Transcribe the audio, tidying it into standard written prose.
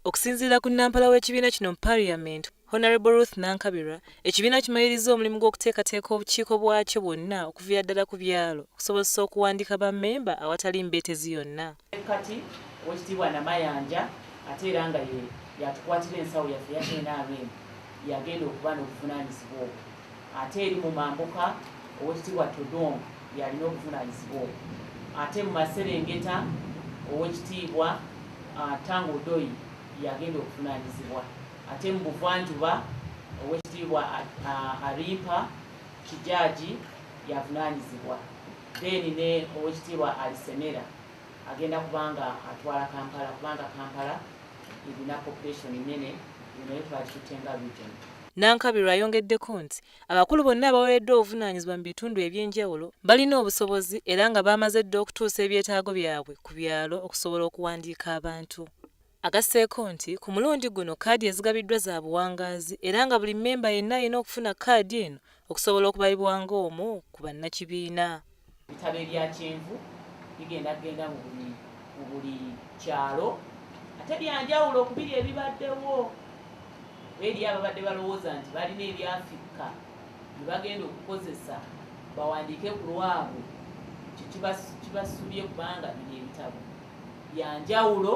Okusinziira ku nnampala w'ekibiina kino mu Parliament, Honorable Ruth Nankabirwa, ekibiina kimaliriza omulimu gw'okuteekateeka obukiiko bwakyo bwonna okuviira ddala ku byalo okusobozesa okuwandiika bammemba awatali mbeetezi yonna. Kati owekitiibwa Namayanja ate era nga yatukwatira ensawo yaffe ya NRM yagenda okuba n'obuvunaanyizibwa obwo. Ate eri mu mambuka owekitiibwa Todong yalina obuvunaanyizibwa obwo. Ate mu Maserengeta owekitiibwa Tango Doi yagenda okuvunaanyizibwa. Ate mu Buvanjuba owekitiibwa Arimpa Kijaji yavunaanyizibwa. Then ne owekitiibwa Alisemera agenda kubanga atwala Kampala kubanga Kampala irina population nene naye twakitutenga region. Nankabirwa ayongeddeko nti abakulu bonna abaweereddwa obuvunaanyizibwa mu bitundu eby'enjawulo balina obusobozi era nga bamaze dda okutuusa ebyetaago byabwe ku byalo okusobola okuwandiika abantu. Agasseeko nti ku mulundi guno kaadi ezigabiddwa za buwangaazi era nga buli mmemba yenna alina okufuna kaadi eno okusobola okubalibwa ng'omu ku bannakibiina. Ebitabo ebya kyenvu bigenda mu buli kyalo ate byanjawulo okubiri ebibaddewo. Eri ababadde balowooza nti balina ebyafrika bye bagenda okukozesa bawandiike ku lwabwe kibasubye kubanga bino ebitabo byanjawulo